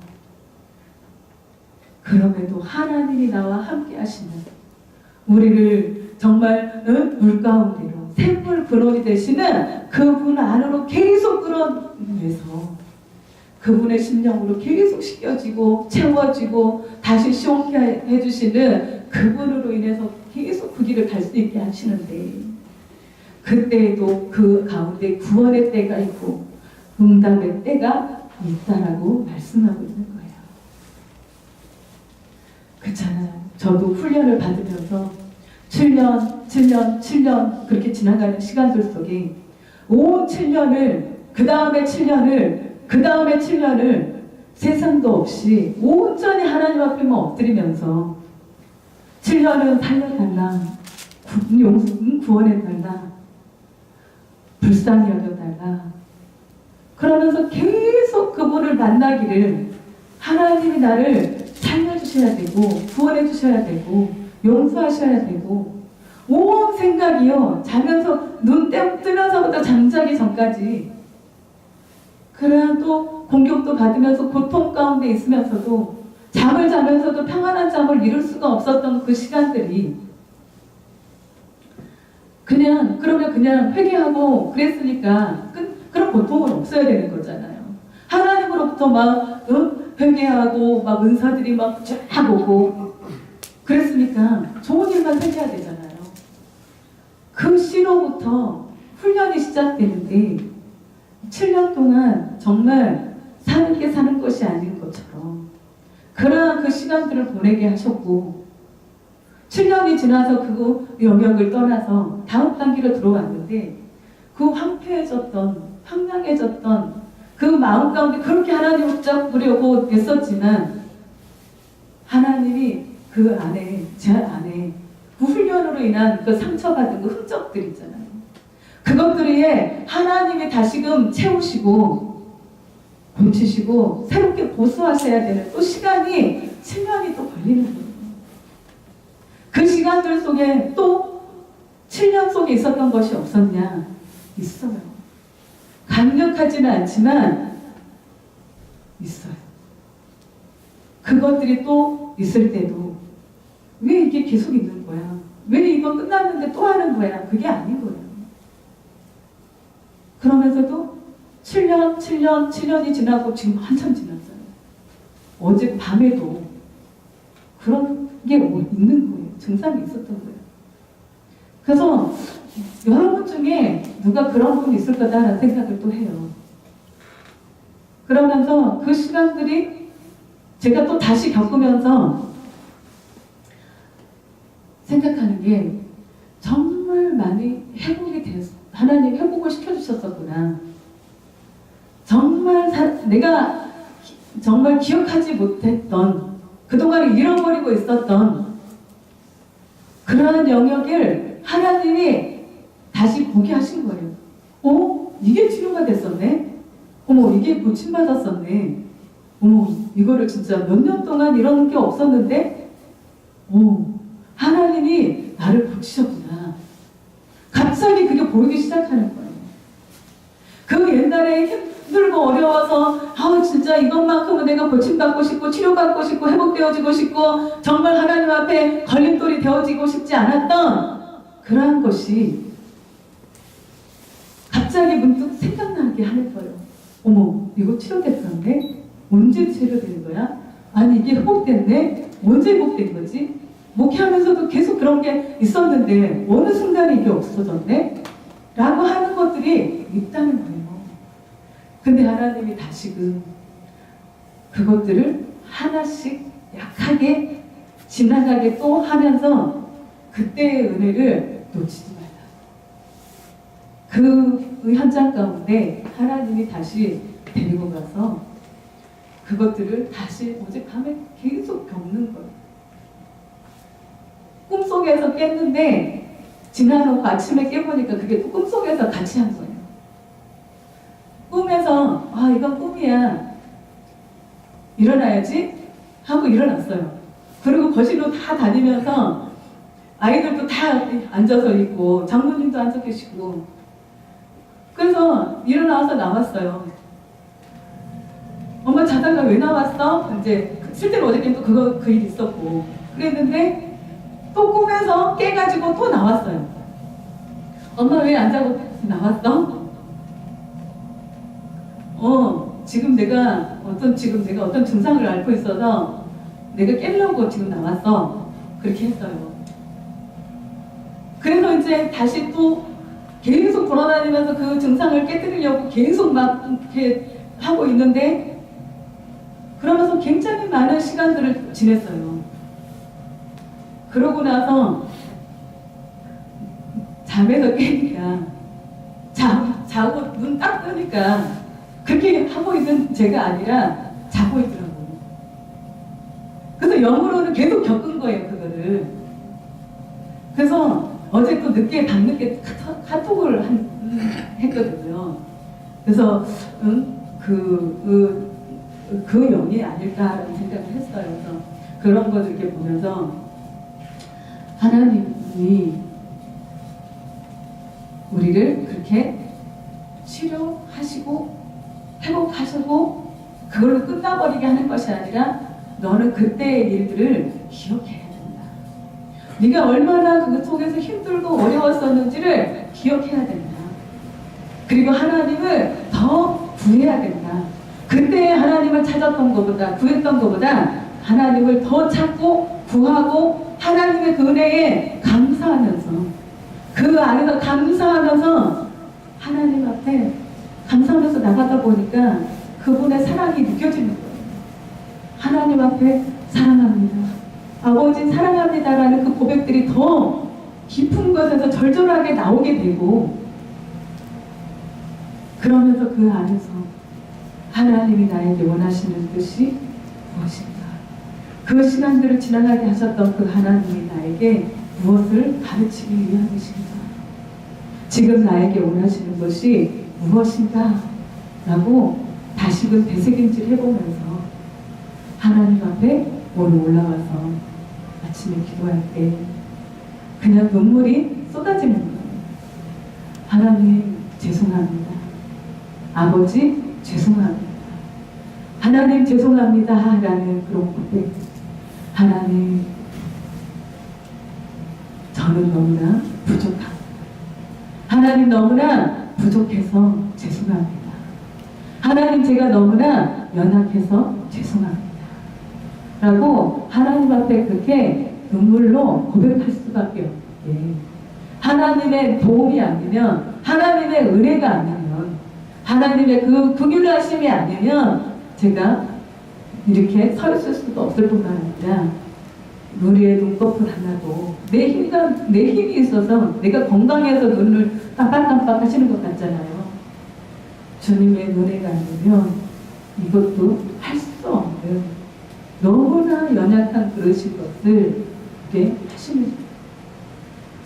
Speaker 1: 그럼에도 하나님이 나와 함께 하시는, 우리를 정말 물 가운데로 샘물 근원이 되시는 그분 안으로 계속 끌어내서 그분의 심령으로 계속 씻겨지고 채워지고 다시 시원케 해주시는 그분으로 인해서 계속 그 길을 갈 수 있게 하시는데, 그때에도 그 가운데 구원의 때가 있고 응답의 때가 있다라고 말씀하고 있는 거예요. 그렇잖아요. 저도 훈련을 받으면서 7년 그렇게 지나가는 시간들 속에 온 7년을, 그 다음에 7년을 세상도 없이 온전히 하나님 앞에만 엎드리면서 7년은 살려달라, 구원해달라, 불쌍히 여겨달라, 그러면서 계속 그분을 만나기를, 하나님이 나를 살려주셔야 되고, 구원해 주셔야 되고, 용서하셔야 되고, 온 생각이요, 자면서 눈 뜨면서부터 잠자기 전까지, 그러나 또 공격도 받으면서 고통 가운데 있으면서도, 잠을 자면서도 평안한 잠을 이룰 수가 없었던 그 시간들이, 그러면 그냥 회개하고 그랬으니까 그런 고통은 없어야 되는 거잖아요. 하나님으로부터 막 회개하고 막 은사들이 막 쫙 오고 그랬으니까 좋은 일만 생겨야 되잖아요. 그 시로부터 훈련이 시작되는데 7년 동안 정말 사는 게 사는 것이 아닌 것처럼 그러한 그 시간들을 보내게 하셨고, 7년이 지나서 그 영역을 떠나서 다음 단계로 들어왔는데, 그 황폐해졌던, 황량해졌던 그 마음 가운데 그렇게 하나님을 붙잡으려고 애썼지만 하나님이 그 안에, 제 안에 그 훈련으로 인한 그 상처받은 그 흔적들 있잖아요. 그것들에 하나님이 다시금 채우시고 고치시고 새롭게 보수하셔야 되는 또 시간이 7년이 또 걸리는 거예요. 그 시간들 속에 또 7년 속에 있었던 것이 없었냐? 있어요. 강력하지는 않지만 있어요. 그것들이 또 있을 때도 왜 이게 계속 있는 거야? 왜 이거 끝났는데 또 하는 거야? 그게 아닌 거예요. 그러면서도 7년이 지나고 지금 한참 지났어요. 어제 밤에도 그런 게 있는 거예요. 증상이 있었던 거예요. 그래서 여러분 중에 누가 그런 분이 있을 거다라는 생각을 또 해요. 그러면서 그 시간들이 제가 또 다시 겪으면서 생각하는 게 정말 많이 회복이 됐어. 하나님 회복을 시켜주셨었구나. 정말 내가 정말 기억하지 못했던 그동안 잃어버리고 있었던 그러한 영역을 하나님이 다시 보게 하신 거예요. 이게 치료가 됐었네? 어머, 이게 고침받았었네? 어머, 이거를 진짜 몇 년 동안 이런 게 없었는데? 하나님이 나를 고치셨구나. 갑자기 그게 보이기 시작하는 거예요. 그 옛날에 힘들고 어려워서 진짜 이것만큼은 내가 고침받고 싶고 치료받고 싶고 회복되어지고 싶고 정말 하나님 앞에 걸림돌이 되어지고 싶지 않았던 그러한 것이 갑자기 문득 생각나게 하는 거예요. 어머, 이거 치료됐었네? 언제 치료된 거야? 아니, 이게 회복됐네? 언제 회복된 거지? 목회하면서도 계속 그런 게 있었는데 어느 순간에 이게 없어졌네? 라고 하는 것들이 있다는 거예요. 근데 하나님이 다시금 그것들을 하나씩 약하게 지나가게 또 하면서 그때의 은혜를 놓치지 말라. 그 현장 가운데 하나님이 다시 데리고 가서 그것들을 다시 어젯밤에 계속 겪는 거예요. 꿈속에서 깼는데 지나놓고 아침에 깨보니까 그게 또 꿈속에서 같이 한 거예요. 꿈에서 이건 꿈이야. 일어나야지 하고 일어났어요. 그리고 거실로 다 다니면서 아이들도 다 앉아서 있고 장모님도 앉아 계시고 그래서 일어나서 나왔어요. 엄마 자다가 왜 나왔어? 이제 실제로 어저께 또 그 일 있었고 그랬는데 또 꿈에서 깨가지고 또 나왔어요. 엄마 왜 안 자고 나왔어? 지금 내가 어떤 증상을 앓고 있어서 내가 깨려고 지금 나왔어. 그렇게 했어요. 그래서 이제 다시 또 계속 돌아다니면서 그 증상을 깨뜨리려고 계속 막 이렇게 하고 있는데 그러면서 굉장히 많은 시간들을 지냈어요. 그러고 나서 잠에서 깨니까 자고 눈 딱 뜨니까 그렇게 하고 있는 제가 아니라 자고 있더라고요. 그래서 영으로는 계속 겪은 거예요, 그거를. 그래서 어제 또 밤늦게 카톡을 했거든요. 그래서 그 영이 아닐까라는 생각을 했어요. 그래서 그런 것을 이렇게 보면서 하나님이 우리를 그렇게 치료하시고 회복하시고 그걸로 끝나버리게 하는 것이 아니라 너는 그때의 일들을 기억해야 된다. 네가 얼마나 그 속에서 힘들고 어려웠었는지를 기억해야 된다. 그리고 하나님을 더 구해야 된다. 그때 하나님을 찾았던 것보다 구했던 것보다 하나님을 더 찾고 구하고 하나님의 그 은혜에 감사하면서 그 안에서 감사하면서 하나님 앞에 감사하면서 나가다 보니까 그분의 사랑이 느껴지는 거예요. 하나님 앞에 사랑합니다. 아버지 사랑합니다라는 그 고백들이 더 깊은 곳에서 절절하게 나오게 되고 그러면서 그 안에서 하나님이 나에게 원하시는 뜻이 무엇인가? 그 시간들을 지나가게 하셨던 그 하나님이 나에게 무엇을 가르치기 위한 것인가? 지금 나에게 원하시는 것이 무엇인가? 라고 다시금 되새김질 해보면서 하나님 앞에 오늘 올라와서 아침에 기도할 때 그냥 눈물이 쏟아지는 거예요. 하나님 죄송합니다. 아버지 죄송합니다. 하나님 죄송합니다. 라는 그런 고백. 하나님 저는 너무나 부족합니다. 하나님 너무나 부족해서 죄송합니다. 하나님 제가 너무나 연약해서 죄송합니다. 라고 하나님 앞에 그렇게 눈물로 고백할 수밖에 없게, 하나님의 도움이 아니면, 하나님의 은혜가 아니면, 하나님의 그 긍휼하심이 아니면 제가 이렇게 서 있을 수도 없을 뿐만 아니라 머리에 눈꺼풀 하나도 내 힘이 있어서 내가 건강해서 눈을 깜빡깜빡 하시는 것 같잖아요. 주님의 은혜가 아니면 이것도 할 수 없는 너무나 연약한 그러신 것을 이렇게 하시는.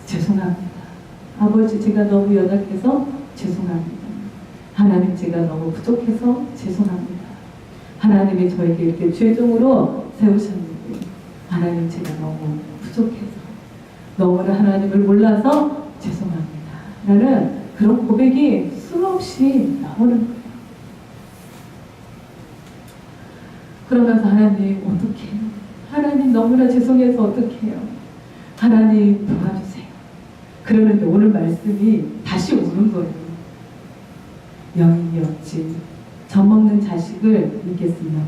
Speaker 1: 죄송합니다. 아버지 제가 너무 연약해서 죄송합니다. 하나님 제가 너무 부족해서 죄송합니다. 하나님이 저에게 이렇게 죄종으로 세우셨는데 하나님 제가 너무 부족해서 너무나 하나님을 몰라서 죄송합니다. 라는 그런 고백이 수없이 나오는 거예요. 그러면서 하나님 어떻게 해요? 하나님 너무나 죄송해서 어떻게 해요? 하나님 도와주세요. 그러는데 오늘 말씀이 다시 오는 거예요. 여인이 어찌 젖먹는 자식을 믿겠으며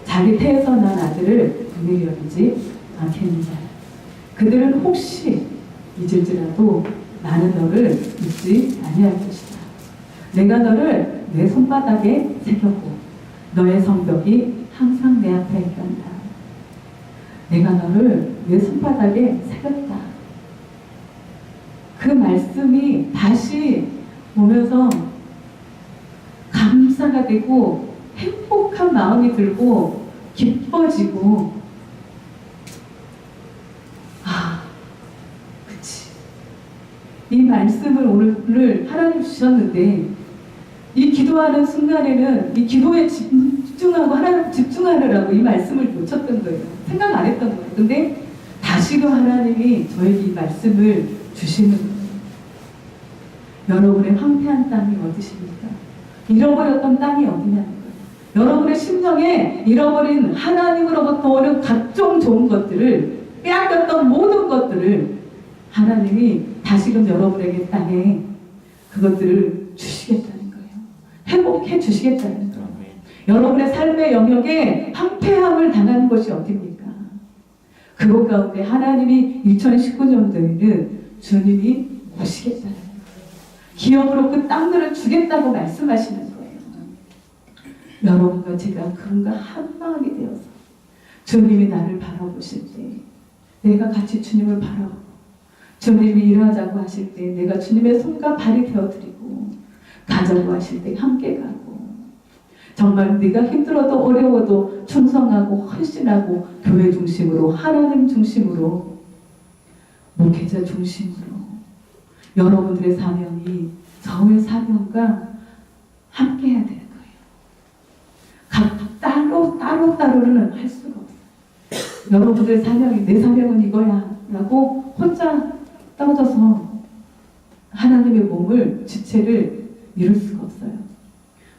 Speaker 1: 자기 태에서 난 아들을 눈에 여기지 않겠느냐. 그들은 혹시 잊을지라도 나는 너를 잊지 아니할 것이다. 내가 너를 내 손바닥에 새겼고 너의 성벽이 항상 내 앞에 있단다. 내가 너를 내 손바닥에 새겼다. 그 말씀이 다시 오면서 감사가 되고 행복한 마음이 들고 기뻐지고, 그치. 이 말씀을 오늘 하나님 주셨는데 이 기도하는 순간에는 이 기도에 집중하고 하나님 집중하느라고 이 말씀을 놓쳤던 거예요. 생각 안 했던 거예요. 근데 다시금 하나님이 저에게 이 말씀을 주시는 거예요. 여러분의 황폐한 땅이 어디십니까? 잃어버렸던 땅이 어디냐는 거예요. 여러분의 심령에 잃어버린 하나님으로부터 오는 각종 좋은 것들을, 빼앗겼던 모든 것들을 하나님이 다시금 여러분에게 땅에 그것들을 주시겠다는 거예요. 회복해 주시겠다는 거예요. 여러분의 삶의 영역에 황폐함을 당하는 것이 어딥니까? 그것 가운데 하나님이 2019년도에는 주님이 오시겠다는 거예요. 기업으로 그 땅들을 주겠다고 말씀하시는 거예요. 여러분과 제가 그분과 한 마음이 되어서 주님이 나를 바라보실 때 내가 같이 주님을 바라보고, 주님이 일하자고 하실 때 내가 주님의 손과 발이 되어드리고, 가자고 하실 때 함께 가고, 정말 네가 힘들어도 어려워도 충성하고 헌신하고 교회 중심으로, 하나님 중심으로, 목회자 중심으로 여러분들의 사명이 저의 사명과 함께 해야 되는 거예요. 따로는 할 수가 없어요. 여러분들의 사명이, 내 사명은 이거야 라고 혼자 떨어져서 하나님의 몸을, 지체를 이룰 수가 없어요.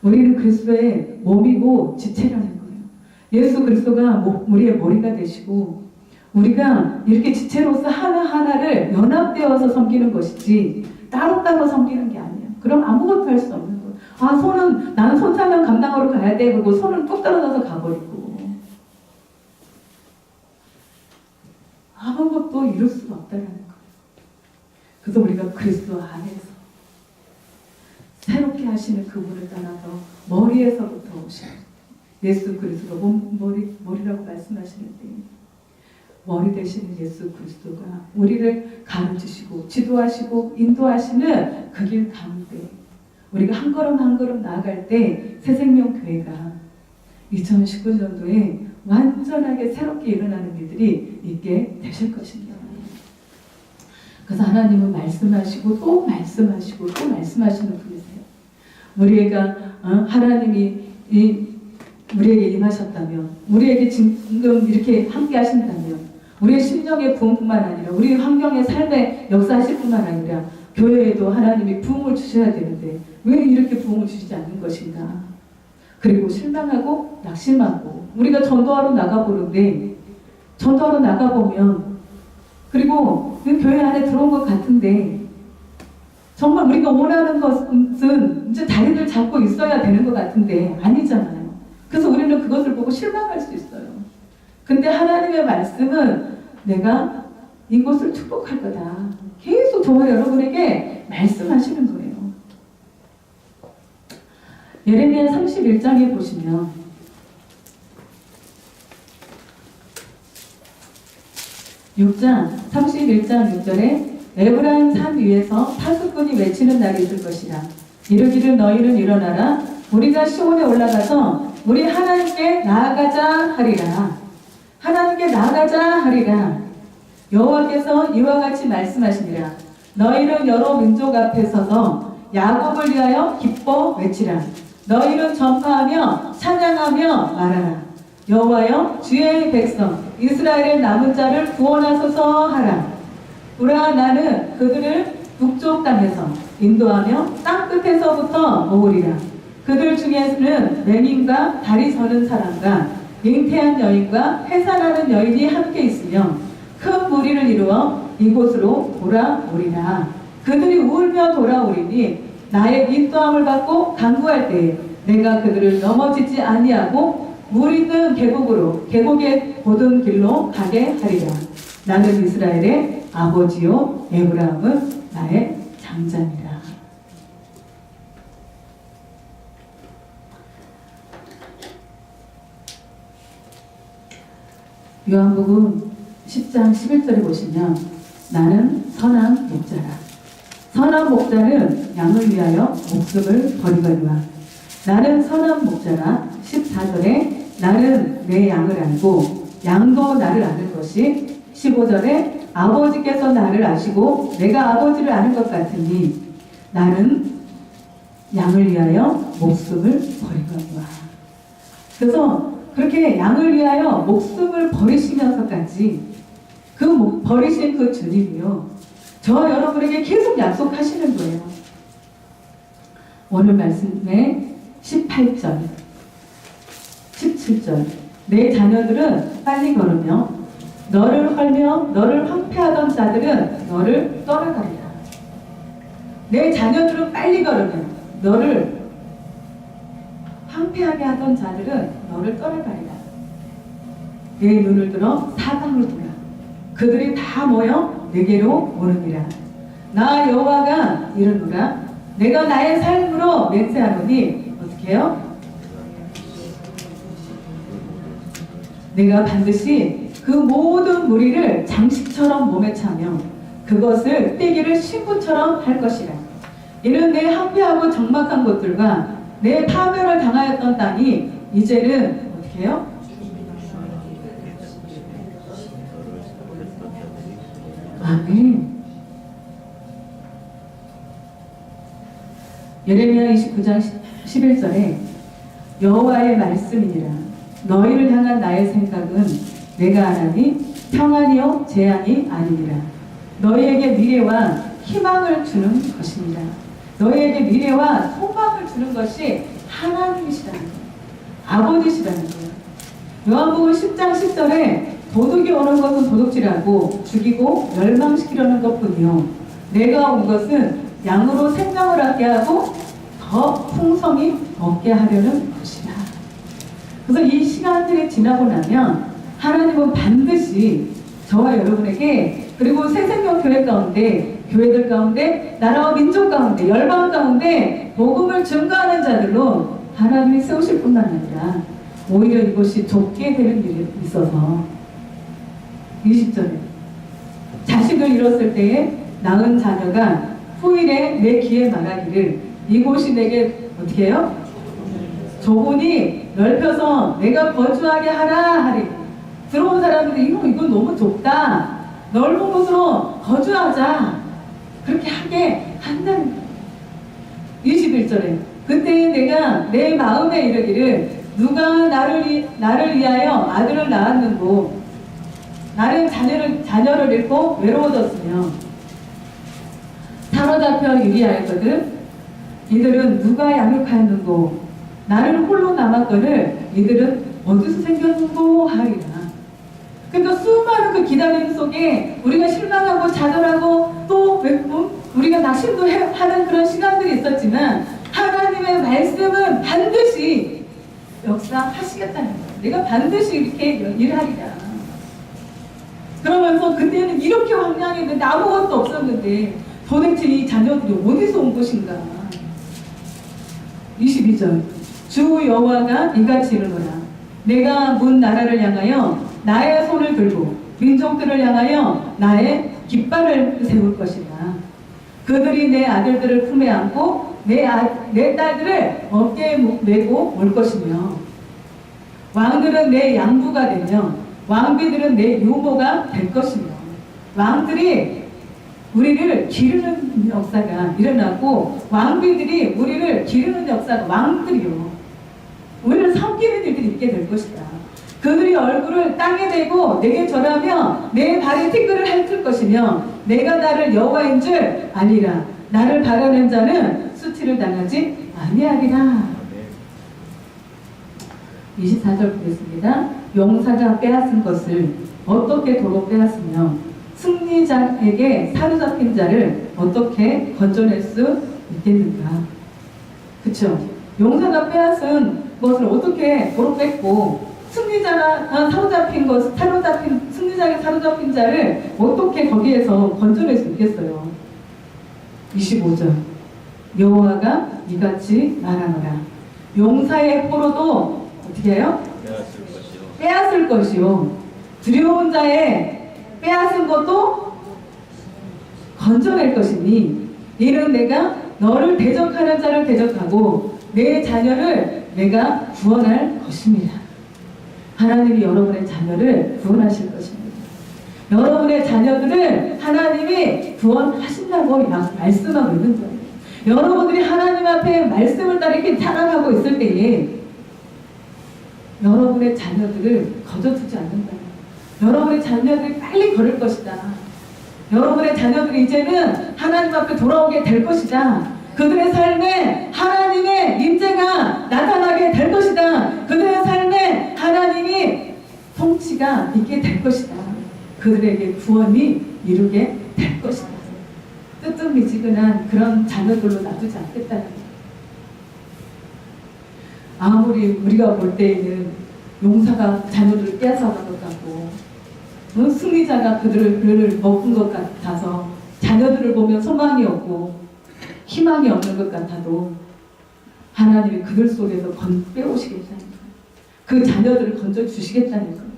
Speaker 1: 우리는 그리스도의 몸이고 지체라는 거예요. 예수 그리스도가 우리의 머리가 되시고 우리가 이렇게 지체로서 하나하나를 연합되어서 섬기는 것이지 따로따로 섬기는 게 아니에요. 그럼 아무것도 할 수 없는 거예요. 나는 손사명 감당하러 가야 돼. 그리고 손은 뚝 떨어져서 가버리고 아무것도 이룰 수가 없다는 거예요. 그래서 우리가 그리스도 안에서 새롭게 하시는 그분을 따라서 머리에서부터 오시는 예수 그리스도가 머리라고 말씀하시는데, 머리 되시는 예수 그리스도가 우리를 가르치시고 지도하시고 인도하시는 그 길 가운데 우리가 한 걸음 한 걸음 나아갈 때 새생명교회가 2019년도에 완전하게 새롭게 일어나는 일들이 있게 되실 것입니다. 그래서 하나님은 말씀하시고 또 말씀하시고 또 말씀하시는 분이세요. 우리가 하나님이 우리에게 임하셨다면, 우리에게 지금 이렇게 함께 하신다면, 우리의 심령의 부흥뿐만 아니라 우리 환경의 삶의 역사하실 뿐만 아니라 교회에도 하나님이 부흥을 주셔야 되는데 왜 이렇게 부흥을 주시지 않는 것인가? 그리고 실망하고 낙심하고 우리가 전도하러 나가보는데, 전도하러 나가보면, 그리고 그 교회 안에 들어온 것 같은데 정말 우리가 원하는 것은 이제 자리를 잡고 있어야 되는 것 같은데 아니잖아요. 그래서 우리는 그것을 보고 실망할 수 있어요. 근데 하나님의 말씀은 내가 이곳을 축복할 거다. 계속 저와 여러분에게 말씀하시는 거예요. 예레미야 31장에 보시면 (6장) 31장 6절에 에브라임 산 위에서 파수꾼이 외치는 날이 있을 것이라. 이르기를 너희는 일어나라. 우리가 시온에 올라가서 우리 하나님께 나아가자 하리라. 하나님께 나아가자 하리라. 여호와께서 이와 같이 말씀하시니라. 너희는 여러 민족 앞에 서서 야곱을 위하여 기뻐 외치라. 너희는 전파하며 찬양하며 말하라. 여호와여 주의 백성 이스라엘의 남은 자를 구원하소서 하라. 보라 나는 그들을 북쪽 땅에서 인도하며 땅 끝에서부터 모으리라. 그들 중에는 맹인과 다리 서는 사람과 잉태한 여인과 해산하는 여인이 함께 있으며 큰 무리를 이루어 이곳으로 돌아오리라. 그들이 울며 돌아오리니 나의 인도함을 받고 간구할 때에 내가 그들을 넘어지지 아니하고 물 있는 계곡의 고든 길로 가게 하리라. 나는 이스라엘의 아버지요 에브라임은 나의 장자니라. 요한복음 10장 11절에 보시면 나는 선한 목자라. 선한 목자는 양을 위하여 목숨을 버리거니와. 나는 선한 목자라. 14절에 나는 내 양을 알고 양도 나를 아는 것이. 15절에 아버지께서 나를 아시고 내가 아버지를 아는 것 같으니 나는 양을 위하여 목숨을 버리거니와. 그래서 그렇게 양을 위하여 목숨을 버리시면서까지 버리신 그 주님이요, 저와 여러분에게 계속 약속하시는 거예요. 오늘 말씀의 18절, 17절. 내 자녀들은 빨리 걸으며 너를 헐며 너를 황폐하던 자들은 너를 떠나가리라. 내 자녀들은 빨리 걸으며 너를 황폐하게 하던 자들은 너를 떠나가리라. 내 눈을 들어 사방을 돌아 그들이 다 모여 내게로 오느니라. 나 여호와가 이르노라. 내가 나의 삶으로 맹세하노니 어떻게 해요? 내가 반드시 그 모든 무리를 장식처럼 몸에 차며 그것을 떼기를 신부처럼 할 것이라. 이는 내 황폐하고 적막한 곳들과 내 파멸을 당하였던 땅이 이제는 어떻게 해요? 아멘. 예레미야 29장 11절에 여호와의 말씀이니라. 너희를 향한 나의 생각은 내가 하나니 평안이요 재앙이 아니니라. 너희에게 미래와 희망을 주는 것입니다. 너희에게 미래와 소망을 주는 것이 하나님이시라는 거예요. 아버지시라는 거예요. 요한복음 10장 10절에 도둑이 오는 것은 도둑질하고 죽이고 멸망시키려는 것뿐이요 내가 온 것은 양으로 생명을 얻게 하고 더 풍성히 얻게 하려는 것이다. 그래서 이 시간들이 지나고 나면 하나님은 반드시 저와 여러분에게, 그리고 새생명교회 가운데, 교회들 가운데, 나라와 민족 가운데, 열방 가운데 복음을 증거하는 자들로 하나님이 세우실 뿐만 아니라 오히려 이것이 좁게 되는 일이 있어서 20절에 자식을 잃었을 때에 낳은 자녀가 후일에 내 귀에 말하기를 이곳이 내게 어떻게 해요? 좁으니 넓혀서 내가 거주하게 하라 하리. 들어온 사람들이 이건 너무 좁다. 넓은 곳으로 거주하자. 그렇게 하게 한다는 거예요. 21절에 그때 내가 내 마음에 이르기를 누가 나를 위하여 아들을 낳았는고 나는 자녀를 잃고 외로워졌으며 사로잡혀 유리하였거든. 이들은 누가 양육하였는고 나를 홀로 남았거늘 이들은 어디서 생겼는고 하리라. 그러니까 수많은 그 기다림 속에 우리가 실망하고 좌절하고 또 우리가 낙심도 하는 그런 시간들이 있었지만 하나님의 말씀은 반드시 역사하시겠다는 거예요. 내가 반드시 이렇게 일하리라. 그러면서 그때는 이렇게 황량했는데 아무것도 없었는데 도대체 이 자녀들이 어디서 온 것인가. 22절 주 여호와가 이같이 이르노라. 내가 문 나라를 향하여 나의 손을 들고 민족들을 향하여 나의 깃발을 세울 것이다. 그들이 내 아들들을 품에 안고 내 딸들을 어깨에 메고 올 것이며 왕들은 내 양부가 되며 왕비들은 내 유모가 될 것이며 왕들이 우리를 기르는 역사가 일어나고 왕비들이 우리를 기르는 역사가 왕들이요 우리를 섬기는 일들이 있게 될 것이다. 그들이 얼굴을 땅에 대고 내게 절하며 내 발에 티끌을 핥을 것이며 내가 나를 여호와인 줄 알리라. 나를 바라는 자는 수치를 당하지 아니하리라. 24절 보겠습니다. 용사가 빼앗은 것을 어떻게 도로 빼앗으며 승리자에게 사로잡힌 자를 어떻게 건져낼 수 있겠는가. 그쵸? 용사가 빼앗은 것을 어떻게 도로 뺐고 승리자가 승리자에게 사로잡힌 자를 어떻게 거기에서 건져낼 수 있겠어요. 25절 여호와가 이같이 말하노라. 용사의 포로도 어떻게 해요? 빼앗을 것이요. 두려운 자의 빼앗은 것도 건져낼 것이니 이는 내가 너를 대적하는 자를 대적하고 내 자녀를 내가 구원할 것입니다. 하나님이 여러분의 자녀를 구원하실 것입니다. 여러분의 자녀들을 하나님이 구원하신다고 말씀하고 있는 거예요. 여러분들이 하나님 앞에 말씀을 따라 이렇게 살아가고 있을 때에 여러분의 자녀들을 거저두지 않는다. 여러분의 자녀들이 빨리 걸을 것이다. 여러분의 자녀들이 이제는 하나님 앞에 돌아오게 될 것이다. 그들의 삶에 하나님의 임재가 나타나게 될 것이다. 그들의 삶에 하나님이 통치가 있게 될 것이다. 그들에게 구원이 이루게 될 것이다. 뜨뜻미지근한 그런 자녀들로 놔두지 않겠다는 거예요. 아무리 우리가 볼 때에는 용사가 자녀들을 빼앗아간 것 같고 승리자가 그들을 먹은 것 같아서 자녀들을 보면 소망이 없고 희망이 없는 것 같아도 하나님이 그들 속에서 빼오시겠다는 거예요. 그 자녀들을 건져주시겠다는 거예요.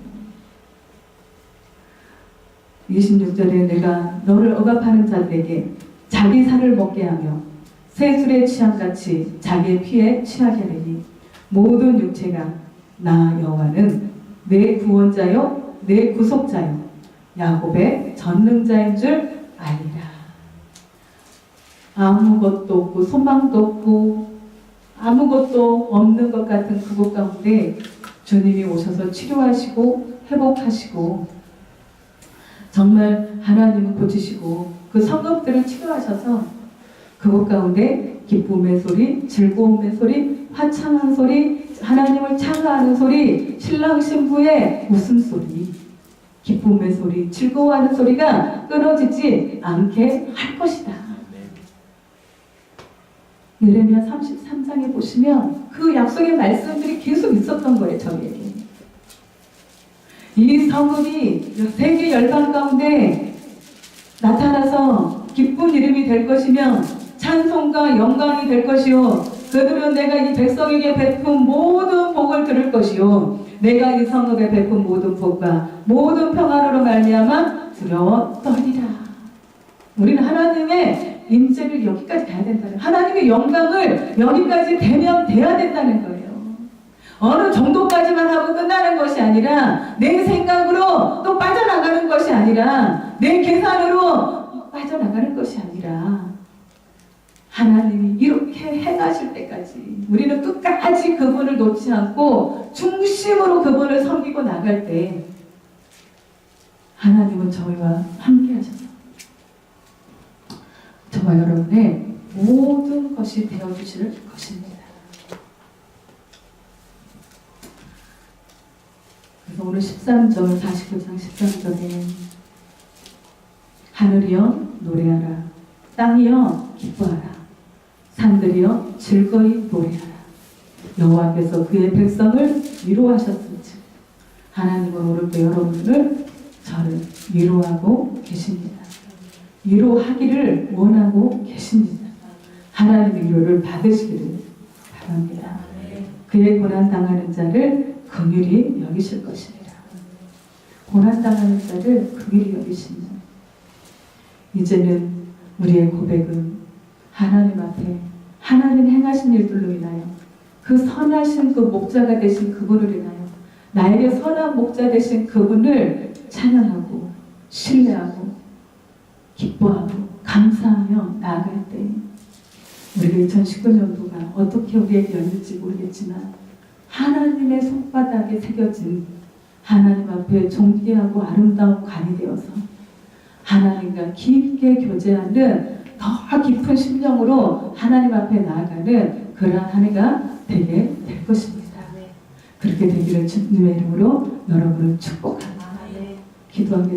Speaker 1: 26절에 내가 너를 억압하는 자들에게 자기 살을 먹게 하며 새술에 취함같이 자기의 피에 취하게 하리니 모든 육체가 나 여호와는 내 구원자요 내 구속자요 야곱의 전능자인 줄 알리라. 아무것도 없고 소망도 없고 아무것도 없는 것 같은 그곳 가운데 주님이 오셔서 치료하시고 회복하시고 정말 하나님은 고치시고 그 성읍들을 치료하셔서 그곳 가운데 기쁨의 소리, 즐거움의 소리, 화창한 소리, 하나님을 찬양하는 소리, 신랑 신부의 웃음소리, 기쁨의 소리, 즐거워하는 소리가 끊어지지 않게 할 것이다. 예레미야 33장에 보시면 그 약속의 말씀들이 계속 있었던 거예요. 저에게. 이 성읍이 세계 열방 가운데 나타나서 기쁜 이름이 될 것이며 찬송과 영광이 될 것이요 그들은 내가 이 백성에게 베푼 모든 복을 들을 것이요 내가 이 성읍에 베푼 모든 복과 모든 평안으로 말미암아 두려워 떨리라. 우리는 하나님의 임재를 여기까지 가야 된다는, 하나님의 영광을 여기까지 돼야 된다는 거예요. 어느 정도까지만 하고 끝나는 것이 아니라, 내 생각으로 또 빠져나가는 것이 아니라, 내 계산으로 빠져나가는 것이 아니라, 하나님이 이렇게 행하실 때까지 우리는 끝까지 그분을 놓지 않고 중심으로 그분을 섬기고 나갈 때, 하나님은 저희와 함께 하셔서 저와 여러분의 모든 것이 되어주실 것입니다. 그래서 오늘 13절, 49장 13절에 하늘이여 노래하라, 땅이여 기뻐하라, 산들이여 즐거이 노래하라. 여호와께서 그의 백성을 위로하셨은즉, 하나님은 오늘도 여러분을 저를 위로하고 계십니다. 위로하기를 원하고 계십니다. 하나님의 위로를 받으시기를 바랍니다. 그의 고난당하는 자를 긍휼히 여기실 것입니다. 고난당하는 자를 긍휼히 여기십니다. 이제는 우리의 고백은 하나님 앞에 하나님 행하신 일들로 인하여, 그 선하신 그 목자가 되신 그분을 인하여 나에게 선한 목자 되신 그분을 찬양하고 신뢰하고 기뻐하고 감사하며 나아갈 때, 우리 2019년도가 어떻게 우리에게 열릴지 모르겠지만 하나님의 손바닥에 새겨진 하나님 앞에 존귀하고 아름다운 관이 되어서 하나님과 깊게 교제하는 더 깊은 심령으로 하나님 앞에 나아가는 그러한 한 해가 되게 될 것입니다. 그렇게 되기를 주님의 이름으로 여러분을 축복합니다. 기도하겠습니다.